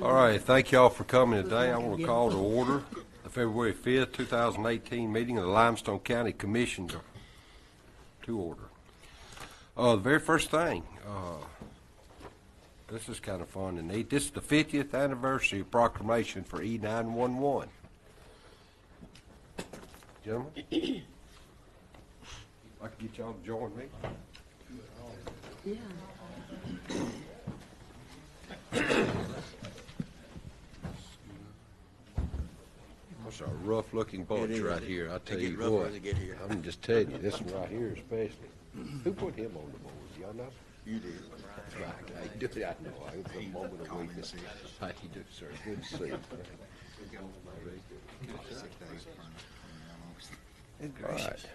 All right, thank y'all for coming today. I want to call to order the February 5th, 2018 meeting of the Limestone County Commission to order. The very first thing, this is kind of fun and neat. This is the 50th anniversary of proclamation for E911. Gentlemen, I can get y'all to join me. Yeah. That's a rough-looking bunch right here. I tell you what, I'm just telling you, this one right here especially. Who put him on the board? Y'all know? You did. That's right. I do. I know. I was a moment of weakness. How you do, sir? Good to see you. All right.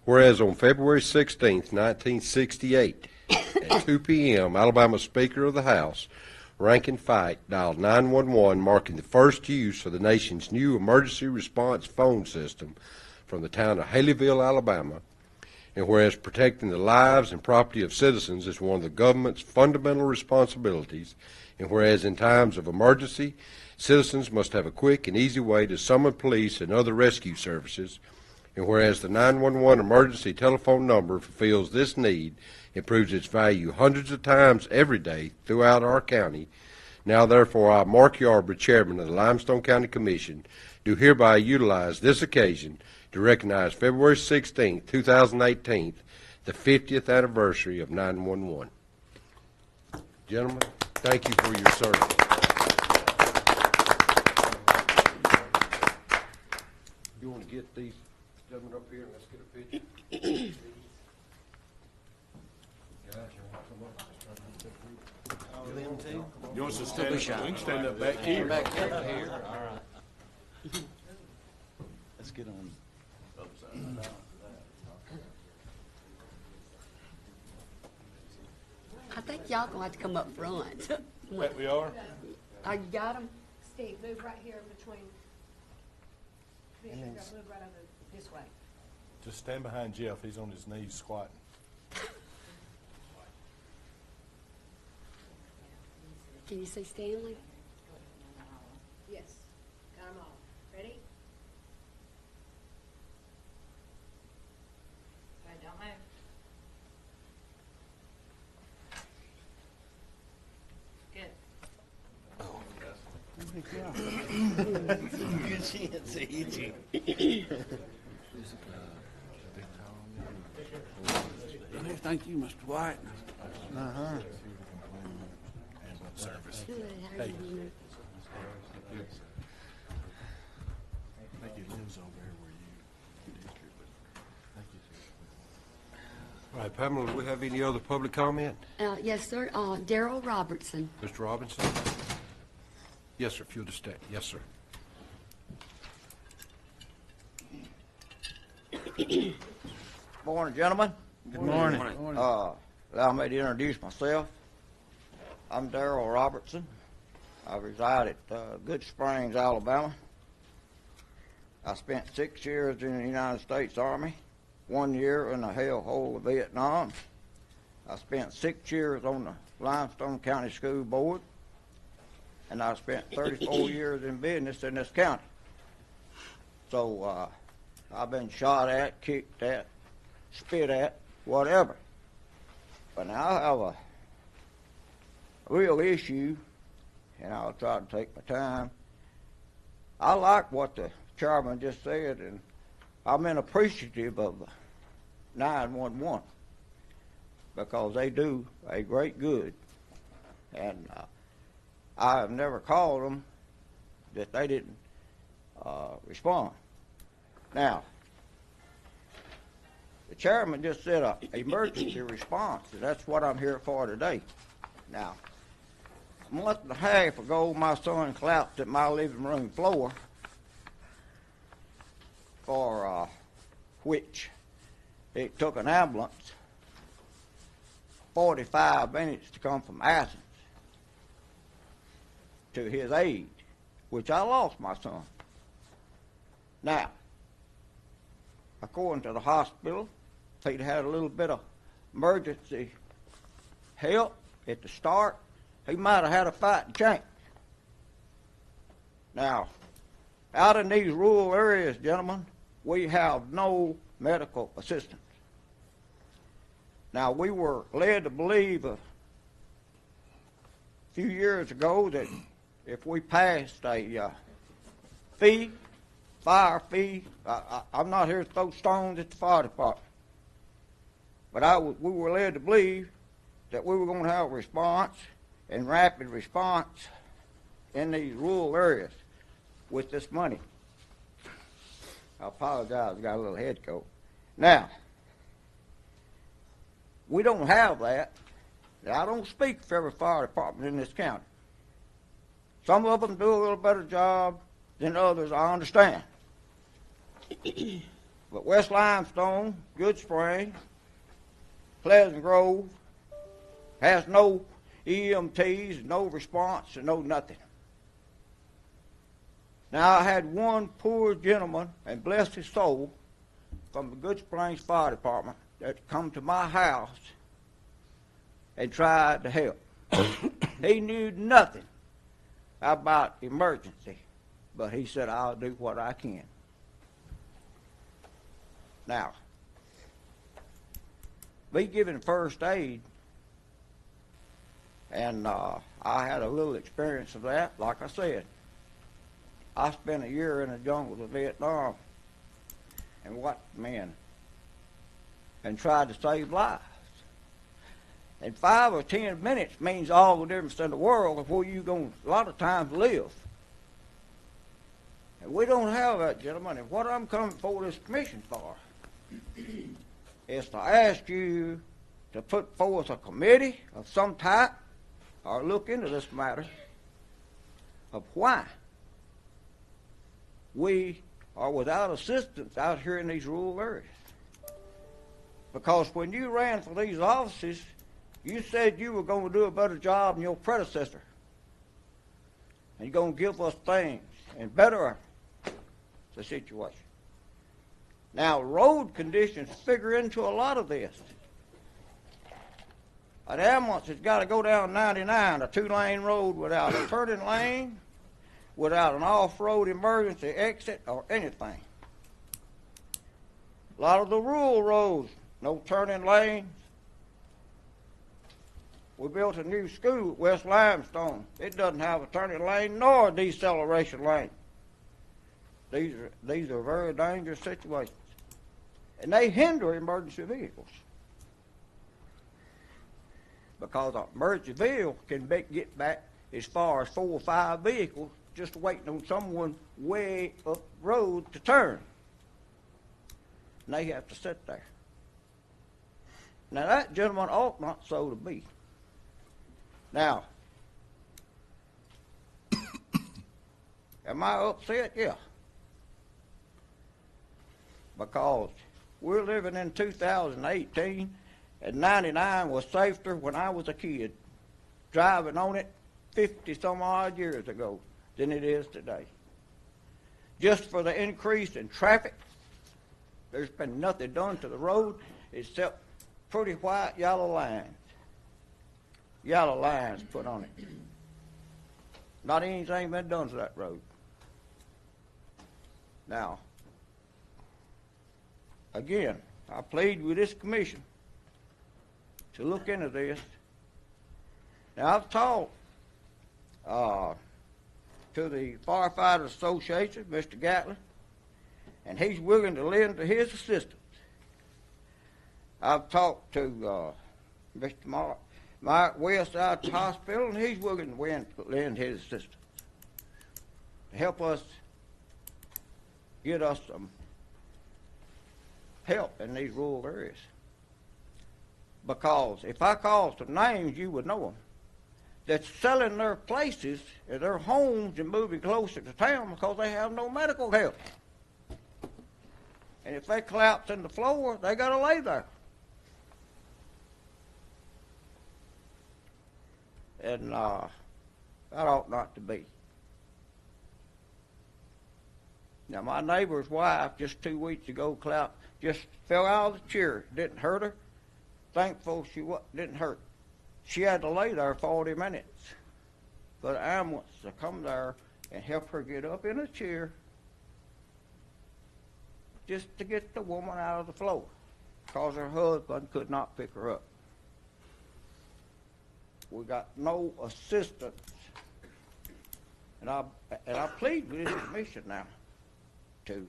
Whereas on February 16th, 1968, at 2 p.m., Alabama Speaker of the House, Rankin Fight, dialed 911, marking the first use of the nation's new emergency response phone system from the town of Haleyville, Alabama. And whereas protecting the lives and property of citizens is one of the government's fundamental responsibilities, and whereas in times of emergency, citizens must have a quick and easy way to summon police and other rescue services, and whereas the 911 emergency telephone number fulfills this need and proves its value hundreds of times every day throughout our county, now therefore I, Mark Yarborough, Chairman of the Limestone County Commission, do hereby utilize this occasion to recognize February 16, 2018, the 50th anniversary of 911. Gentlemen, thank you for your service. You want to get these gentlemen up here and let's get a picture? Guys, you want to come up? Them too? You want us to stand up? We can stand up back here. Back here. All right. Let's get on. I think y'all gonna have to come up front. Right, we are. Oh, you got them? Steve, move right here between. Commissioner, move right over this way. Just stand behind Jeff. He's on his knees squatting. Can you see Stanley? Yes, got them all. Ready? Okay, don't move. Good chance to hit you. Thank you, Mr. White. Service. Good. How are you doing? I think he lives over there where you did your, thank you. All right, Pamela, do we have any other public comment? Yes, sir. Daryl Robertson. Mr. Robinson? Yes, sir. If you'll just stay. Yes, sir. Morning, gentlemen. Good morning. Allow me to introduce myself. I'm Daryl Robertson. I reside at Good Springs, Alabama. I spent 6 years in the United States Army, 1 year in the hellhole of Vietnam. I spent 6 years on the Limestone County School Board, and I spent 34 years in business in this county. So I've been shot at, kicked at, spit at, whatever. But now I have a real issue, and I'll try to take my time. I like what the chairman just said, and I'm appreciative of 911 because they do a great good. And I have never called them that they didn't respond. Now, the chairman just said an emergency response, and that's what I'm here for today. Now, a month and a half ago, my son collapsed at my living room floor, for which it took an ambulance 45 minutes to come from Athens to his aid, which I lost my son. Now, according to the hospital, he'd had a little bit of emergency help at the start. he might have had a fighting chance. Now, out in these rural areas, gentlemen, we have no medical assistance. Now, we were led to believe a few years ago that if we passed a fire fee, I'm not here to throw stones at the fire department, but we were led to believe that we were going to have a response and rapid response in these rural areas with this money. I apologize, I got a little head cold. Now, we don't have that. Now, I don't speak for every fire department in this county. Some of them do a little better job than others, I understand. But West Limestone, Good Spring, Pleasant Grove has no EMTs, no response, and no nothing. Now, I had one poor gentleman, and bless his soul, from the Good Springs Fire Department that come to my house and tried to help. He knew nothing about emergency, but he said, I'll do what I can. Now, be given first aid, and I had a little experience of that. Like I said, I spent a year in the jungles of Vietnam and watched men and tried to save lives. And 5 or 10 minutes means all the difference in the world of where you're going to, a lot of times, live. And we don't have that, gentlemen. And what I'm coming for this commission for is to ask you to put forth a committee of some type or look into this matter of why we are without assistance out here in these rural areas. Because when you ran for these offices, you said you were going to do a better job than your predecessor. And you're going to give us things and better the situation. Now, road conditions figure into a lot of this. An ambulance has got to go down 99, a 2-lane road without a turning lane, without an off-road emergency exit or anything. A lot of the rural roads, no turning lanes. We built a new school at West Limestone. It doesn't have a turning lane nor a deceleration lane. These are very dangerous situations. And they hinder emergency vehicles. Because an emergency vehicle can get back as far as 4 or 5 vehicles just waiting on someone way up the road to turn. And they have to sit there. Now that, gentleman, ought not so to be. Now, am I upset? Yeah. Because we're living in 2018, and 99 was safer when I was a kid, driving on it 50-some-odd years ago than it is today. Just for the increase in traffic, there's been nothing done to the road except pretty white yellow lines. Yellow lines put on it. Not anything been done to that road. Now, again, I plead with this commission to look into this. Now, I've talked to the Firefighters Association, Mr. Gatlin, and he's willing to lend to his assistance. I've talked to Mr. Mike West out at the hospital, and he's willing to lend his assistance to help us get us some help in these rural areas. Because if I call some names, you would know them. That's selling their places and their homes and moving closer to town because they have no medical help. And if they collapse in the floor, they got to lay there. And that ought not to be. Now, my neighbor's wife just 2 weeks ago just fell out of the chair. Didn't hurt her. Thankful she didn't hurt. She had to lay there 40 minutes. for the ambulance to come there and help her get up in a chair just to get the woman out of the floor because her husband could not pick her up. We got no assistance. And I plead with this commission now to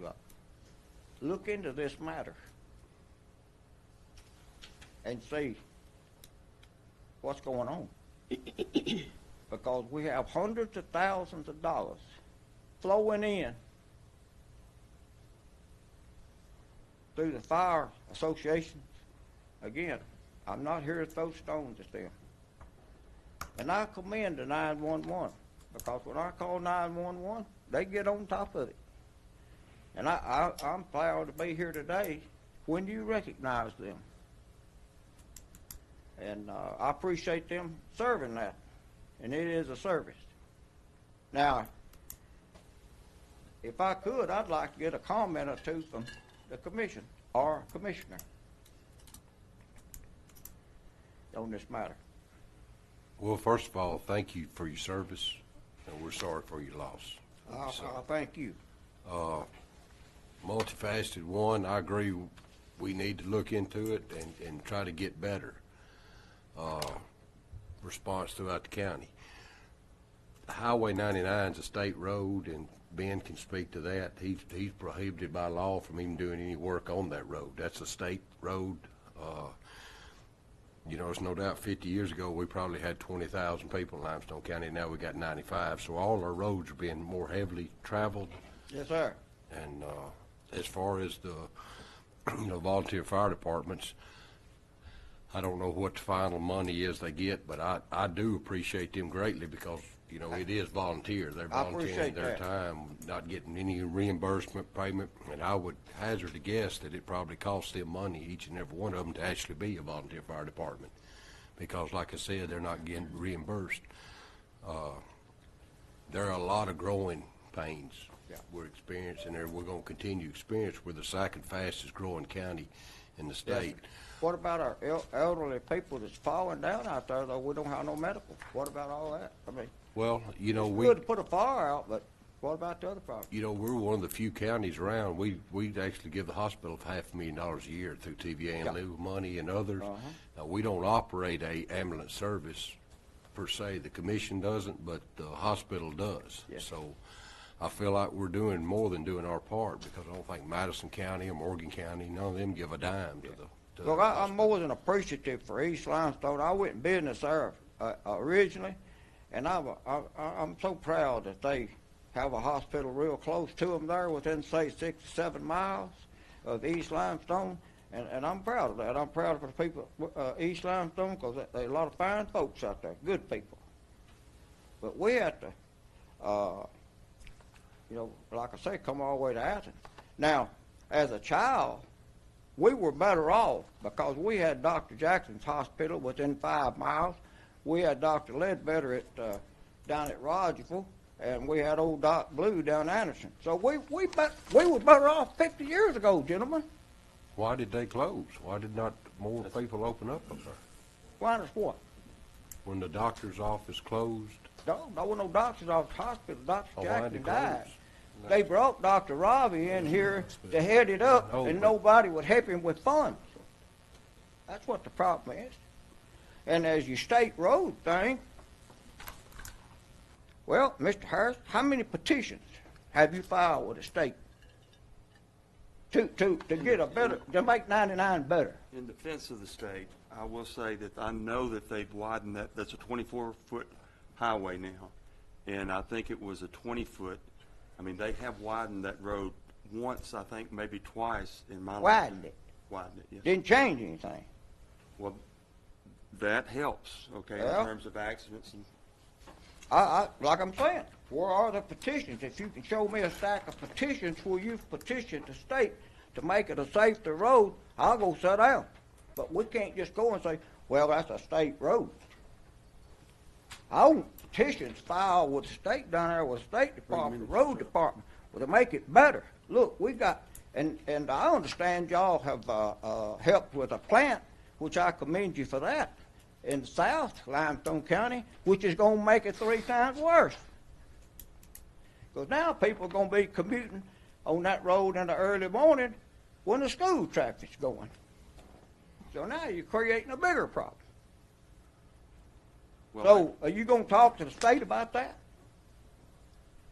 look into this matter and see what's going on. Because we have hundreds of thousands of dollars flowing in through the fire associations. Again, I'm not here to throw stones at them. And I commend the 911 because when I call 911, they get on top of it. And I'm proud to be here today. When do you recognize them? And I appreciate them serving that. And it is a service. Now, if I could, I'd like to get a comment or two from the commission or commissioner on this matter. Well, first of all, thank you for your service, and we're sorry for your loss. I thank you. Multifaceted one, I agree, we need to look into it and try to get better response throughout the county. Highway 99 is a state road, and Ben can speak to that. He's prohibited by law from even doing any work on that road. That's a state road. You know, there's no doubt 50 years ago we probably had 20,000 people in Limestone County. Now we got 95. So all our roads are being more heavily traveled. Yes, sir. And as far as the volunteer fire departments, I don't know what the final money is they get, but I do appreciate them greatly because, you know, it is volunteer. They're volunteering their time, not getting any reimbursement payment. And I would hazard a guess that it probably costs them money, each and every one of them, to actually be a volunteer fire department. Because, like I said, they're not getting reimbursed. There are a lot of growing pains we're experiencing there. We're going to continue to experience. We're the second fastest growing county in the state. Yes. What about our elderly people that's falling down out there, though? We don't have no medical. What about all that? I mean, Well, you know, it's good to put a fire out, but what about the other problems? You know, we're one of the few counties around. We actually give the hospital $500,000 a year through TVA and lieu money and others. Now, we don't operate a ambulance service per se. The commission doesn't, but the hospital does. Yes. So I feel like we're doing more than doing our part because I don't think Madison County or Morgan County, none of them give a dime to the Look, I'm more than appreciative for East Limestone. I went in business there originally, and I'm so proud that they have a hospital real close to them there within, say, 6 to 7 miles of East Limestone, and I'm proud of that. I'm proud of the people East Limestone because there are a lot of fine folks out there, good people. But we have to, like I say, come all the way to Athens. Now, as a child, we were better off because we had Dr. Jackson's hospital within 5 miles. We had Dr. Ledbetter down at Rogersville, and we had old Doc Blue down Anderson. So we were better off 50 years ago, gentlemen. Why did they close? Why did not more people open up there? Why does what? When the doctor's office closed? No was no doctor's office hospital. Dr. Oh, why Jackson did it died. close? They brought Dr. Robbie in here to head it up, No, and but- nobody would help him with funds. That's what the problem is. And as your state road thing, well, Mr. Harris, how many petitions have you filed with the state to get a better, to make 99 better? In defense of the state, I will say that I know that they've widened that. That's a 24-foot highway now, and I think it was a 20-foot. I mean, they have widened that road once, I think, maybe twice in my Widened it. Widened it, yes. Didn't change anything. Well, that helps, okay, Well, in terms of accidents. And Like I'm saying, where are the petitions? If you can show me a stack of petitions where you've petitioned the state to make it a safer road, I'll go sit down. But we can't just go and say, well, that's a state road. I want petitions filed with the state down there with the State Department, the Road Department, to make it better. Look, we got, and I understand y'all have helped with a plant, which I commend you for that. in south Limestone County, which is gonna make it 3 times worse. Because now people are gonna be commuting on that road in the early morning when the school traffic's going. So now you're creating a bigger problem. Well, So are you gonna talk to the state about that?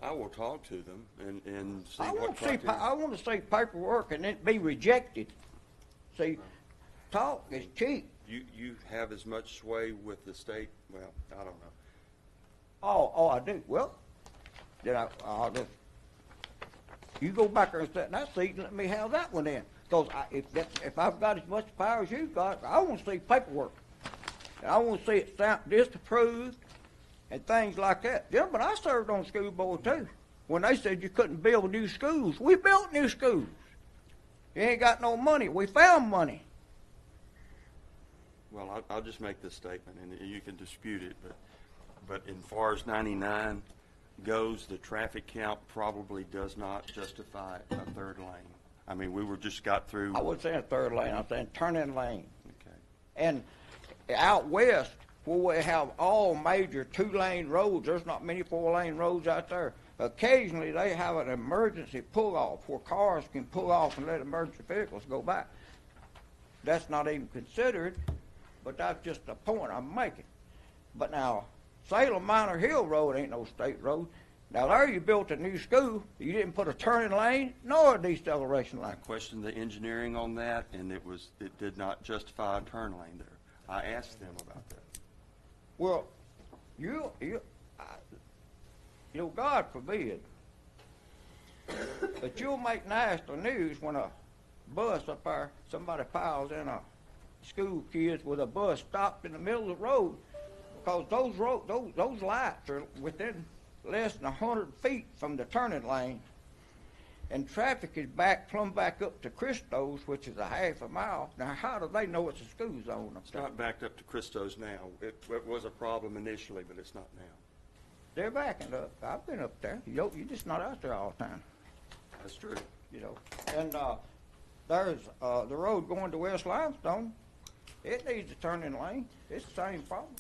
I will talk to them and see I what want to see, criteria. I want to see paperwork and it be rejected. See, talk is cheap. You have as much sway with the state, well, I don't know. Oh, I do. Well, then I'll just, you go back there and sit in that seat and let me have that one in. Because if I've got as much power as you've got, I want to see paperwork. And I want to see it stamped disapproved and things like that. Gentlemen, I served on school board too. When they said you couldn't build new schools, we built new schools. You ain't got no money. We found money. Well, I'll just make this statement, and you can dispute it, but as far as 99 goes, the traffic count probably does not justify a third lane. I mean, we just got through. I wasn't saying a third lane. I'm saying turn-in lane. Okay. And out west, where we have all major 2-lane roads, there's not many 4-lane roads out there. Occasionally, they have an emergency pull-off where cars can pull off and let emergency vehicles go by. That's not even considered, but that's just the point I'm making. But now, Salem Minor Hill Road ain't no state road. Now, there you built a new school. You didn't put a turning lane nor a deceleration lane. I questioned the engineering on that, and it did not justify a turn lane there. I asked them about that. Well, God forbid, but you'll make national news when a bus up there, somebody piles in a school kids with a bus stopped in the middle of the road because those lights are within less than 100 feet from the turning lane, and traffic is plumb back up to Christo's, which is a half a mile. Now, how do they know it's a school zone up It's there? not backed up to Christo's now. It was a problem initially, but it's not now. They're backing up. I've been up there. You're just not out there all the time. That's true. You know, and there's the road going to West Limestone. It needs a turning lane. It's the same problem.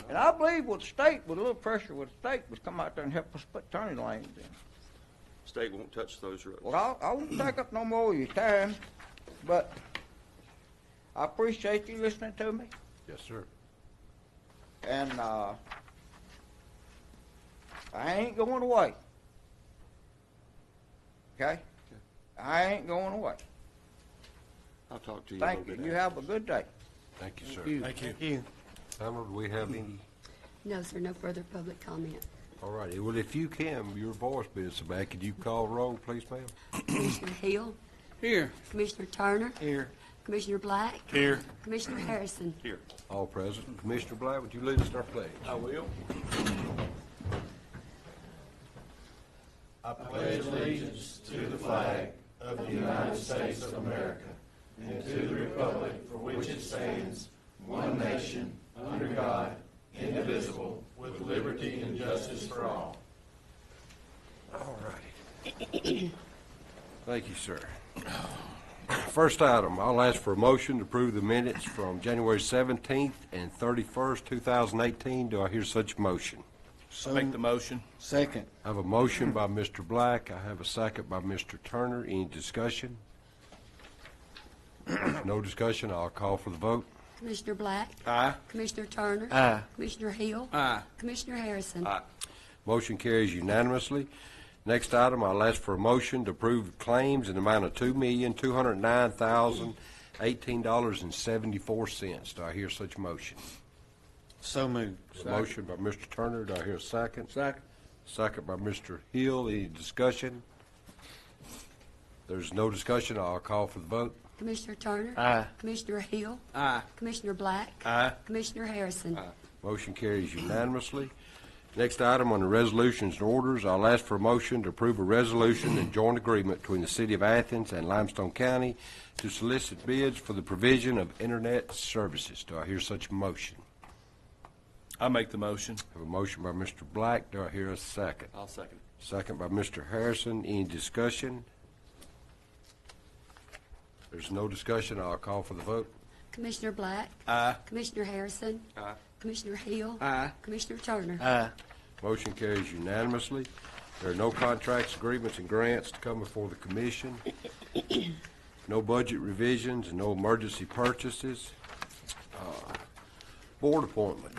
And I believe with the state, with a little pressure with the state, would come out there and help us put turning lanes in. State won't touch those roads. Well, I won't take up no more of your time, but I appreciate you listening to me. Yes, sir. And I ain't going away. Okay? I ain't going away. I'll talk to you Thank a little you. bit. You have a good day. Thank you, sir. Thank you. Pamela, do we have any? No, sir, no further public comment. All righty. Well, if you can, your voice being so bad, could you call roll, please, ma'am? Commissioner Hill, Here. Commissioner Turner, Here. Commissioner Black, Here. Commissioner Harrison. Here. All present. Commissioner Black, would you lead us in our pledge? I will. All righty. Thank you, sir. First item, I'll ask for a motion to approve the minutes from January 17th and 31st, 2018. Do I hear such a motion? I'll make the motion. Second. I have a motion by Mr. Black. I have a second by Mr. Turner. Any discussion? No discussion. I'll call for the vote. Commissioner Black, Aye. Commissioner Turner, Aye. Commissioner Hill, Aye. Commissioner Harrison. Aye. Motion carries unanimously. Next item, I'll ask for a motion to approve claims in the amount of $2,209,018.74. Do I hear such a motion? So moved. A motion by Mr. Turner. Do I hear a second? Second. Second by Mr. Hill. Any discussion? There's no discussion. I'll call for the vote. Commissioner Turner, Aye. Commissioner Hill, Aye. Commissioner Black, Aye. Commissioner Harrison. Motion carries unanimously. Next item on the resolutions and orders, I'll ask for a motion to approve a resolution and joint agreement between the City of Athens and Limestone County to solicit bids for the provision of internet services. Do I hear such a motion? I'll make the motion. I have a motion by Mr. Black. Do I hear a second? I'll second it. Second by Mr. Harrison. Any discussion? There's no discussion. I'll call for the vote. Commissioner Black. Aye. Commissioner Harrison. Aye. Commissioner Hill. Aye. Commissioner Turner. Aye. Motion carries unanimously. There are no contracts, agreements, and grants to come before the commission. No budget revisions, and no emergency purchases. Board appointment.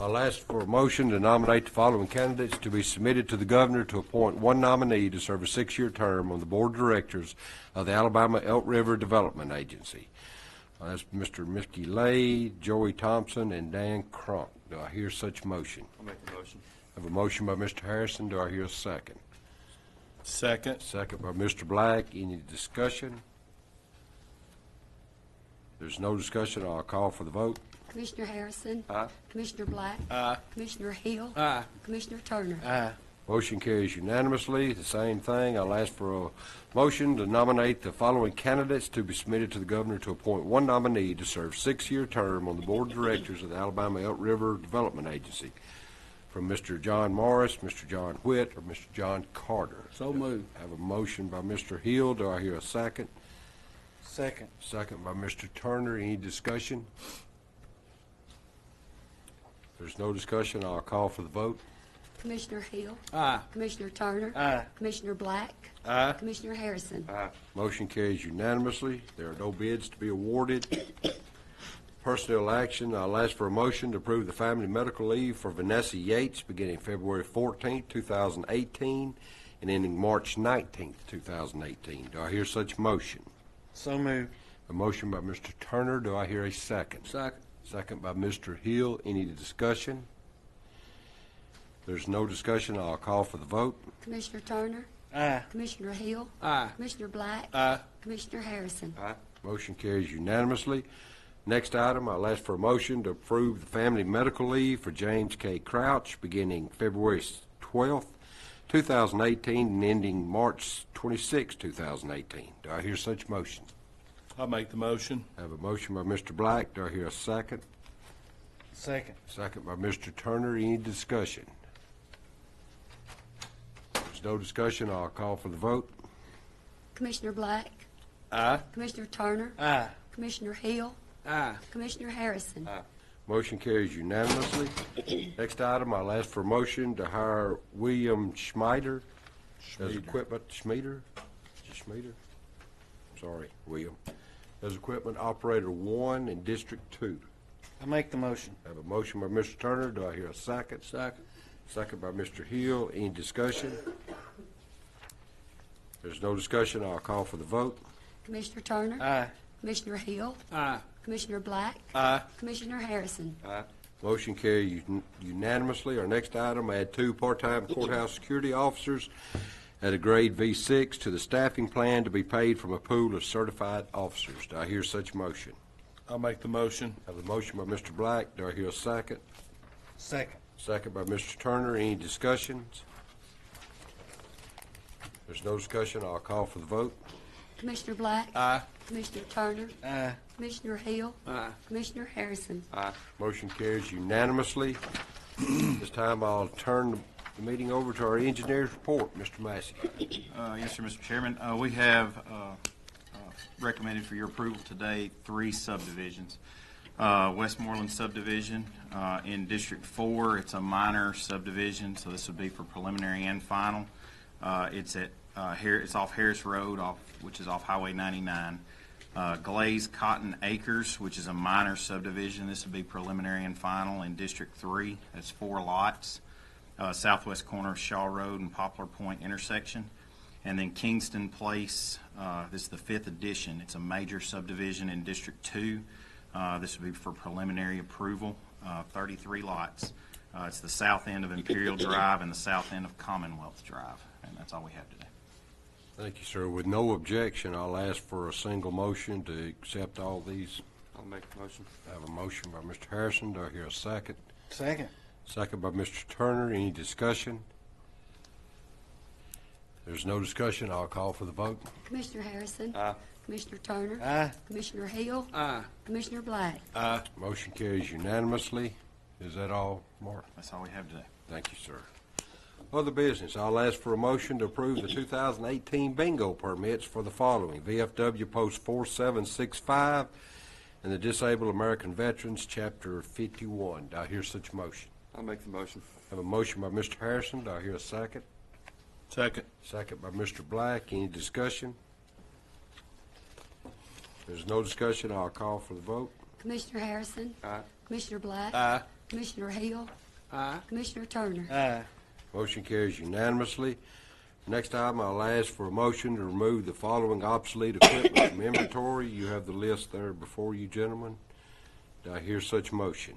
I'll ask for a motion to nominate the following candidates to be submitted to the governor to appoint one nominee to serve a 6-year term on the board of directors of the Alabama Elk River Development Agency. That's Mr. Mickey Lay, Joey Thompson, and Dan Crunk. Do I hear such motion? I'll make the motion. I have a motion by Mr. Harrison. Do I hear a second? Second. Second by Mr. Black. Any discussion? There's no discussion. I'll call for the vote. Commissioner Harrison. Aye. Commissioner Black. Aye. Commissioner Hill. Aye. Commissioner Turner. Aye. Motion carries unanimously. The same thing. I'll ask for a motion to nominate the following candidates to be submitted to the governor to appoint one nominee to serve 6-year term on the board of directors of the Alabama Elk River Development Agency. From Mr. John Morris, Mr. John Whitt, or Mr. John Carter. So moved. I have a motion by Mr. Hill. Do I hear a second? Second. Second by Mr. Turner. Any discussion? If there's no discussion, I'll call for the vote. Commissioner Hill. Aye. Commissioner Turner. Aye. Commissioner Black. Aye. Commissioner Harrison. Aye. Motion carries unanimously. There are no bids to be awarded. Personnel action, I'll ask for a motion to approve the family medical leave for Vanessa Yates beginning February 14th, 2018, and ending March 19th, 2018. Do I hear such motion? So moved. A motion by Mr. Turner. Do I hear a second? Second. Second by Mr. Hill. Any discussion? There's no discussion. I'll call for the vote. Commissioner Turner. Aye. Commissioner Hill. Aye. Commissioner Black. Aye. Commissioner Harrison. Aye. Motion carries unanimously. Next item, I'll ask for a motion to approve the family medical leave for James K. Crouch beginning February 12th, 2018, and ending March 26, 2018. Do I hear such motion? I'll make the motion. I have a motion by Mr. Black. Do I hear a second? Second. Second by Mr. Turner. Any discussion? If there's no discussion, I'll call for the vote. Commissioner Black. Aye. Commissioner Turner. Aye. Commissioner Hill. Aye. Commissioner Harrison. Motion carries unanimously. Next item, I'll ask for a motion to hire William Schmieder as equipment, Schmieder? Sorry, William. As equipment operator 1 in District 2. I make the motion. I have a motion by Mr. Turner. Do I hear a second? Second. Second by Mr. Hill. Any discussion? There's no discussion. I'll call for the vote. Commissioner Turner. Aye. Commissioner Hill. Aye. Commissioner Black. Aye. Commissioner Harrison. Aye. Motion carried unanimously. Our next item, add 2 part-time courthouse security officers at a grade V6 to the staffing plan to be paid from a pool of certified officers. Do I hear such motion? I'll make the motion. I have a motion by Mr. Black. Do I hear a second? Second. Second by Mr. Turner. Any discussions? There's no discussion. I'll call for the vote. Commissioner Black. Aye. Commissioner Turner. Aye. Commissioner Hill. Aye. Commissioner Harrison. Aye. Motion carries unanimously. This time I'll turn the meeting over to our engineer's report. Mr. Massey. Yes, sir, Mr. Chairman. We have recommended for your approval today 3 subdivisions. Westmoreland subdivision in District 4. It's a minor subdivision, so this would be for preliminary and final. It's off Harris Road, which is off Highway 99. Glaze Cotton Acres, which is a minor subdivision. This would be preliminary and final in District 3. That's 4 lots. Southwest corner of Shaw Road and Poplar Point intersection. And then Kingston Place, this is the 5th edition. It's a major subdivision in District 2. This would be for preliminary approval, 33 lots. It's the south end of Imperial Drive and the south end of Commonwealth Drive. And that's all we have today. Thank you, sir. With no objection, I'll ask for a single motion to accept all these. I'll make the motion. I have a motion by Mr. Harrison. Do I hear a second? Second. Second by Mr. Turner. Any discussion? There's no discussion. I'll call for the vote. Commissioner Harrison. Aye. Commissioner Turner. Aye. Commissioner Hill. Aye. Commissioner Black. Aye. Motion carries unanimously. Is that all, Mark? That's all we have today. Thank you, sir. Other business, I'll ask for a motion to approve the 2018 bingo permits for the following: VFW Post 4765 and the Disabled American Veterans, Chapter 51. Do I hear such a motion? I'll make the motion. I have a motion by Mr. Harrison. Do I hear a second? Second. Second by Mr. Black. Any discussion? If there's no discussion, I'll call for the vote. Commissioner Harrison? Aye. Commissioner Black? Aye. Commissioner Hill? Aye. Commissioner Turner? Aye. Motion carries unanimously. Next item, I'll ask for a motion to remove the following obsolete equipment from inventory. You have the list there before you, gentlemen. Do I hear such motion?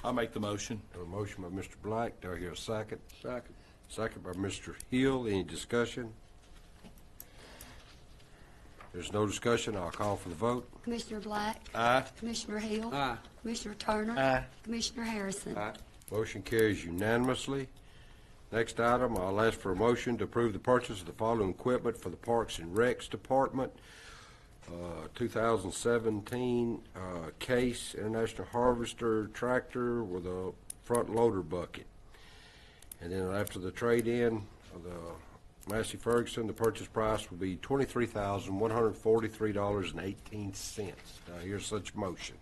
I'll make the motion. I have a motion by Mr. Black. Do I hear a second? Second. Second by Mr. Hill. Any discussion? There's no discussion. I'll call for the vote. Commissioner Black? Aye. Commissioner Hill? Aye. Commissioner Turner? Aye. Commissioner Harrison? Aye. Motion carries unanimously. Next item, I'll ask for a motion to approve the purchase of the following equipment for the Parks and Recs Department. 2017 Case International Harvester tractor with a front loader bucket. And then after the trade-in of the Massey Ferguson, the purchase price will be $23,143.18. Do I hear such motion?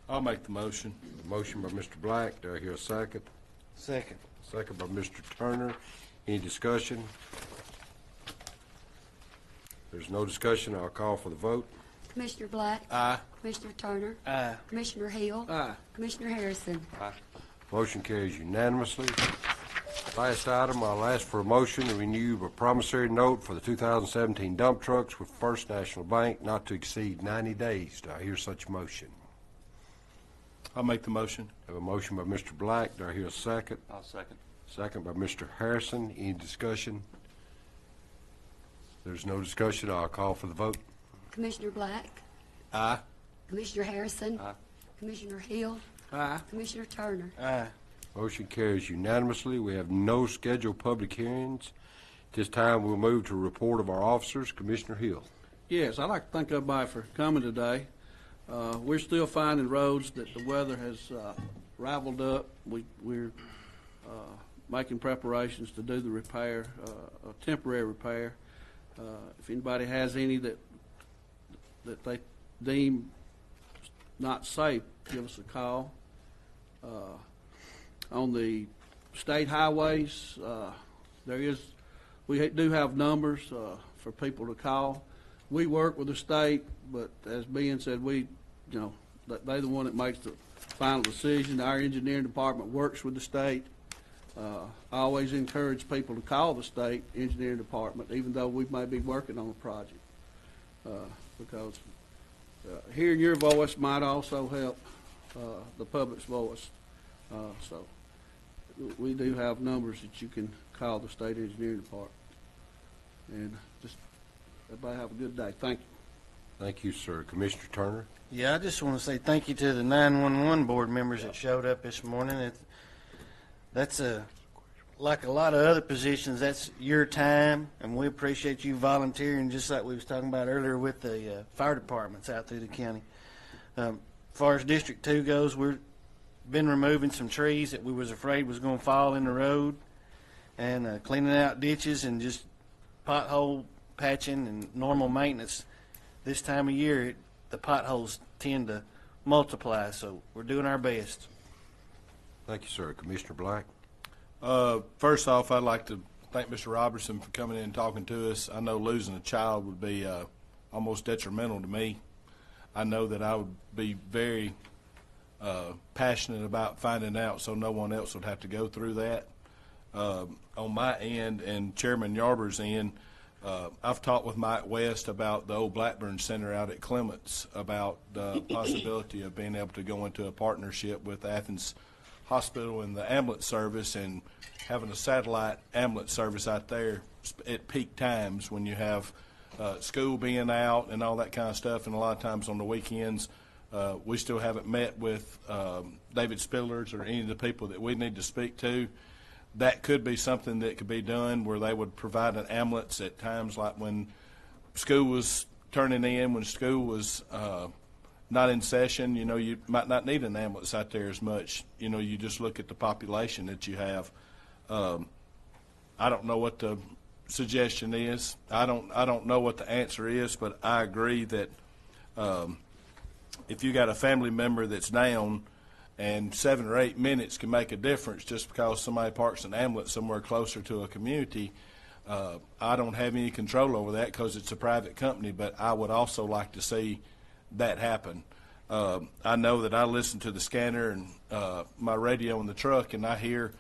I'll make the motion. A motion by Mr. Black. Do I hear a second? Second. Second by Mr. Turner. Any discussion? If there's no discussion, I'll call for the vote. Commissioner Black? Aye. Commissioner Turner? Aye. Commissioner Hill? Aye. Commissioner Harrison? Aye. Motion carries unanimously. Last item, I'll ask for a motion to renew a promissory note for the 2017 dump trucks with First National Bank not to exceed 90 days. Do I hear such motion? I'll make the motion. I have a motion by Mr. Black. Do I hear a second? I'll second. Second by Mr. Harrison. Any discussion? If there's no discussion, I'll call for the vote. Commissioner Black? Aye. Commissioner Harrison? Aye. Commissioner Hill? Aye. Commissioner Turner? Aye. Motion carries unanimously. We have no scheduled public hearings. At this time, we'll move to a report of our officers. Commissioner Hill. Yes, I'd like to thank everybody for coming today. We're still finding roads that the weather has raveled up. We're making preparations to do the repair, a temporary repair. If anybody has any that they deem not safe, give us a call. On the state highways, we do have numbers for people to call. We work with the state, but as Ben said, they're the one that makes the final decision. Our engineering department works with the state. I always encourage people to call the state engineering department, even though we may be working on a project, because hearing your voice might also help the public's voice. So we do have numbers that you can call the state engineering department. And just everybody have a good day. Thank you. Thank you, sir. Commissioner Turner. Yeah, I just want to say thank you to the 911 board members that showed up this morning. That's like a lot of other positions, that's your time, and we appreciate you volunteering, just like we was talking about earlier with the fire departments out through the county. As far as District 2 goes, we've been removing some trees that we was afraid was going to fall in the road, and cleaning out ditches and just pothole patching and normal maintenance. This time of year, the potholes tend to multiply, so we're doing our best. Thank you, sir. Commissioner Black. First off, I'd like to thank Mr. Robertson for coming in and talking to us. I know losing a child would be almost detrimental to me. I know that I would be very passionate about finding out so no one else would have to go through that. On my end and Chairman Yarber's end, I've talked with Mike West about the old Blackburn Center out at Clements about the possibility of being able to go into a partnership with Athens Hospital and the ambulance service and having a satellite ambulance service out there at peak times when you have school being out and all that kind of stuff, and a lot of times on the weekends. We still haven't met with David Spillers or any of the people that we need to speak to. That could be something that could be done where they would provide an ambulance at times like when school was turning in, when school was not in session. You know, you might not need an ambulance out there as much. You know, you just look at the population that you have. I don't know what the suggestion is. I don't know what the answer is, but I agree that if you got a family member that's down, and 7 or 8 minutes can make a difference just because somebody parks an ambulance somewhere closer to a community. I don't have any control over that because it's a private company, but I would also like to see that happen. I know that I listen to the scanner and my radio in the truck, and I hear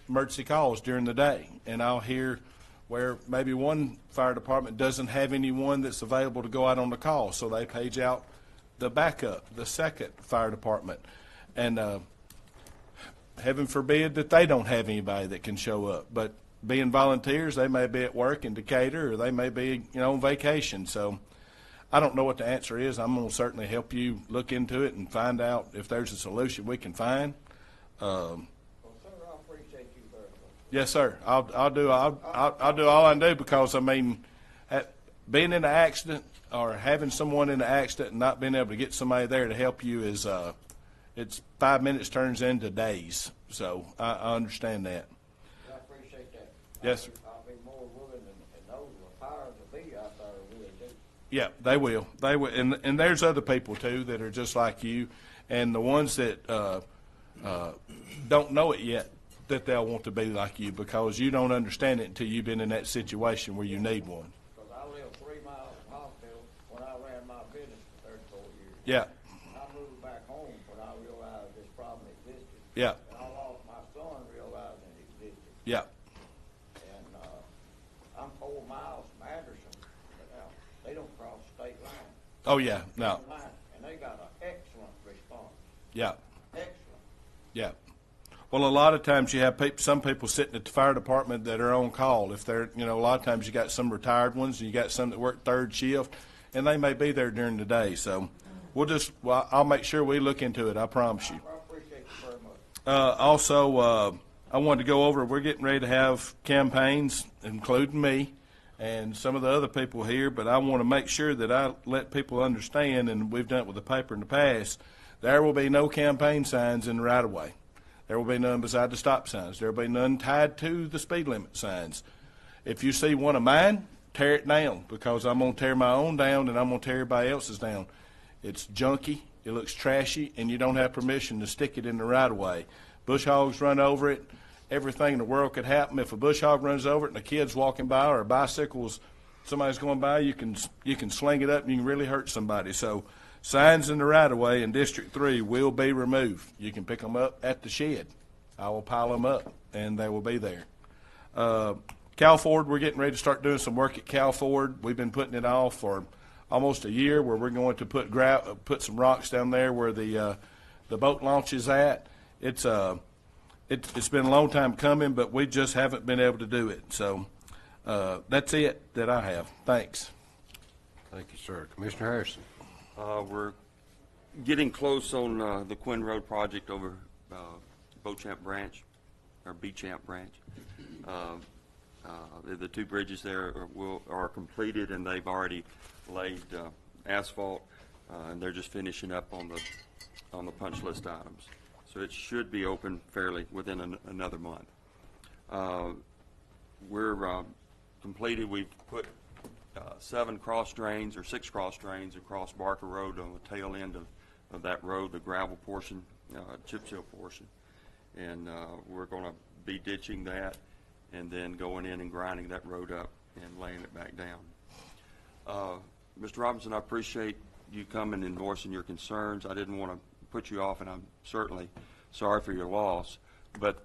emergency calls during the day, and I'll hear where maybe one fire department doesn't have anyone that's available to go out on the call, so they page out the backup, the second fire department, and heaven forbid that they don't have anybody that can show up. But being volunteers, they may be at work in Decatur, or they may be, on vacation. So I don't know what the answer is. I'm going to certainly help you look into it and find out if there's a solution we can find. Well, sir, I appreciate you very much. Yes, sir. I'll do all I can do, because I mean, being in an accident or having someone in an accident and not being able to get somebody there to help you is it's 5 minutes turns into days. So I understand that. I appreciate that. Yes, sir. I'll be more willing and those with powers to be out there will do. Yeah, they will. They will, and there's other people too that are just like you, and the ones that don't know it yet, that they'll want to be like you, because you don't understand it until you've been in that situation where you need one. Because I lived 3 miles from hospital when I ran my business for 34 years. Yeah, I moved back home when I realized this problem existed. yeah, And I lost my son realizing it existed. yeah, And I'm 4 miles from Anderson, but they don't cross the state line. oh yeah, no, And they got an excellent response. yeah, Excellent. yeah. Well, a lot of times you have some people sitting at the fire department that are on call. If they're, a lot of times you got some retired ones, and you got some that work third shift, and they may be there during the day. So I'll make sure we look into it. I promise you. I appreciate you very much. Also, I wanted to go over, we're getting ready to have campaigns, including me and some of the other people here, but I want to make sure that I let people understand, and we've done it with the paper in the past, there will be no campaign signs in the right-of-way. There will be none beside the stop signs. There will be none tied to the speed limit signs. If you see one of mine, tear it down, because I'm going to tear my own down, and I'm going to tear everybody else's down. It's junky, it looks trashy, and you don't have permission to stick it in the right-of-way. Bush hogs run over it. Everything in the world could happen. If a bush hog runs over it and a kid's walking by, or bicycles, somebody's going by, you can sling it up and you can really hurt somebody. So signs in the right-of-way in District 3 will be removed. You can pick them up at the shed. I will pile them up, and they will be there. Cal Ford, we're getting ready to start doing some work at Cal Ford. We've been putting it off for almost a year, where we're going to put some rocks down there where the boat launch is at. It's been a long time coming, but we just haven't been able to do it. So that's it that I have. Thanks. Thank you, sir. Commissioner Harrison. We're getting close on the Quinn Road project over Beauchamp Branch, or Beauchamp Branch. The 2 bridges there are completed, and they've already laid asphalt, and they're just finishing up on the punch list items. So it should be open fairly within another month. We're completed. We've put 7 cross drains, or 6 cross drains across Barker Road on the tail end of that road, the gravel portion, chip seal portion. And we're going to be ditching that and then going in and grinding that road up and laying it back down. Mr. Robinson, I appreciate you coming and voicing your concerns. I didn't want to put you off, and I'm certainly sorry for your loss. But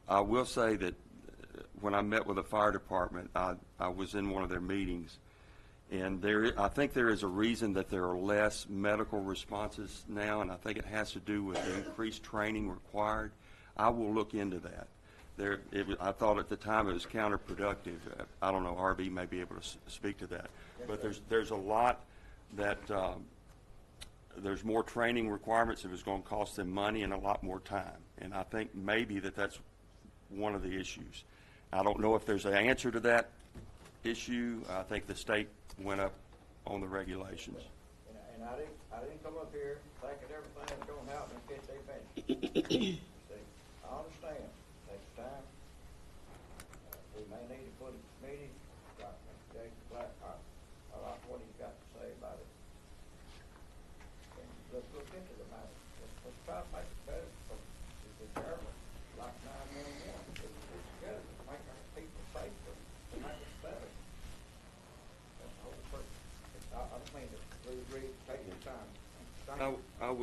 I will say that when I met with the fire department, I was in one of their meetings, and I think there is a reason that there are less medical responses now, and I think it has to do with the increased training required. I will look into that. I thought at the time it was counterproductive. I don't know, RV may be able to speak to that. But there's a lot that there's more training requirements. It was going to cost them money and a lot more time. And I think maybe that's one of the issues. I don't know if there's an answer to that issue. I think the state went up on the regulations. And I didn't come up here thinking everything was going to happen and get their pension. See, I understand. Takes time. We may need to put a committee, like Mr. Jacob Black. I like what he's got to say about it.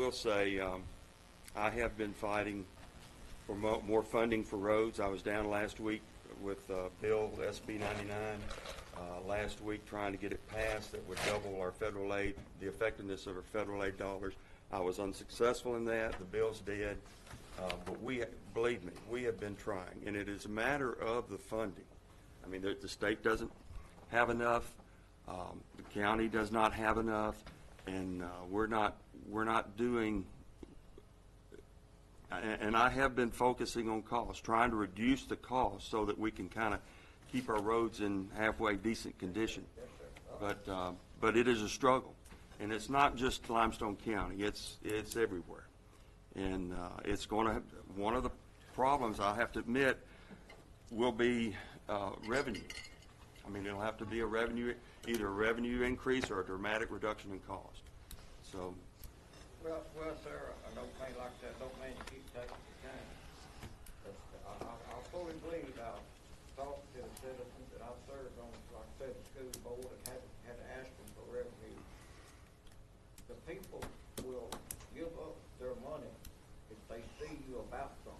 will say, I have been fighting for more funding for roads. I was down last week with Bill, SB 99, last week trying to get it passed that would double our federal aid, the effectiveness of our federal aid dollars. I was unsuccessful in that. The bill's dead. But believe me, we have been trying, and it is a matter of the funding. I mean, the state doesn't have enough, the county does not have enough, and we're not doing. And I have been focusing on cost, trying to reduce the cost so that we can kind of keep our roads in halfway decent condition. But it is a struggle, and it's not just Limestone County; it's everywhere. And it's going to, one of the problems I have to admit will be revenue. I mean, it'll have to be either a revenue increase or a dramatic reduction in cost. So. Well, sir, I don't mean like that, don't mean to keep taking your time. But I fully believe I've talked to the citizens that I've served on, like I said, the school board, and had to ask them for revenue. The people will give up their money if they see you about something.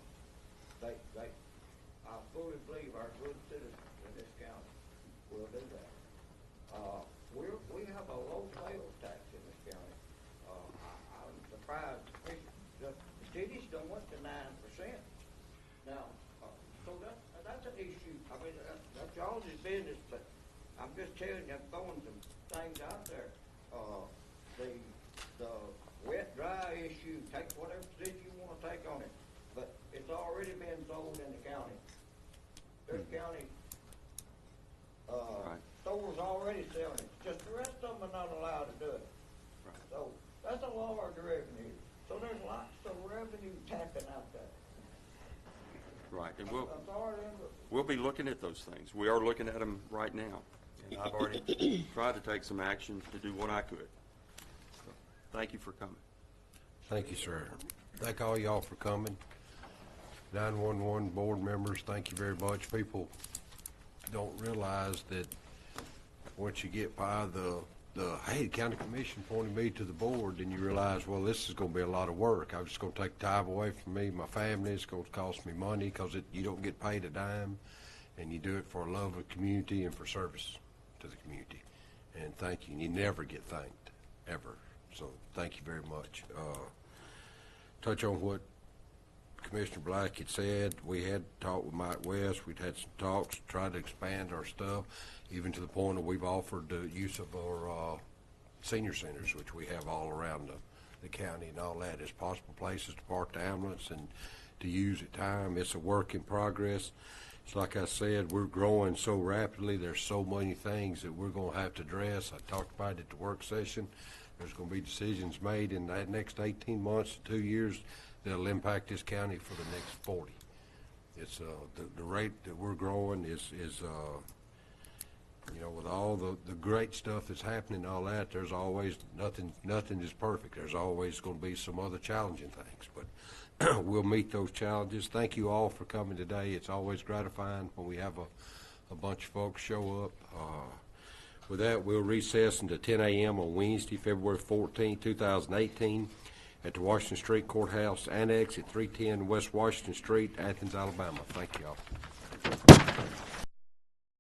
I fully believe our good citizens in this county will do that. We have a low sales tax in this county. I'm surprised. The cities done went to 9%. Now, so that's an issue. I mean, that's y'all's business, but I'm just telling you, I'm throwing some things out there. The wet, dry issue, take whatever position you want to take on it, but it's already been sold in the county. This county stores already selling it. Just the rest of them are not allowed to do it. Right. So that's a large revenue. So there's lots of revenue tapping out there. Right, and I'm sorry, we'll be looking at those things. We are looking at them right now, and I've already tried to take some action to do what I could. So, thank you for coming. Thank you, sir. Thank all y'all for coming. 911 board members, thank you very much. People don't realize that once you get by hey, the county commission appointed me to the board, then you realize, well, this is going to be a lot of work. I'm just going to take time away from me, my family. It's going to cost me money because you don't get paid a dime, and you do it for love of the community and for service to the community. And thank you. And you never get thanked, ever. So thank you very much. Touch on what Commissioner Black had said. We had talked with Mike West. We'd had some talks, tried to expand our stuff, even to the point that we've offered the use of our senior centers, which we have all around the county and all that, as possible places to park the ambulance and to use at time. It's a work in progress. It's like I said, we're growing so rapidly. There's so many things that we're going to have to address. I talked about it at the work session. There's going to be decisions made in that next 18 months to 2 years that'll impact this county for the next 40. It's the rate that we're growing is you know, with all the great stuff that's happening and all that, there's always nothing is perfect. There's always going to be some other challenging things, but we'll meet those challenges. Thank you all for coming today. It's always gratifying when we have a bunch of folks show up. With that, we'll recess until 10 a.m. on Wednesday, February 14, 2018, at the Washington Street Courthouse Annex at 310 West Washington Street, Athens, Alabama. Thank you all.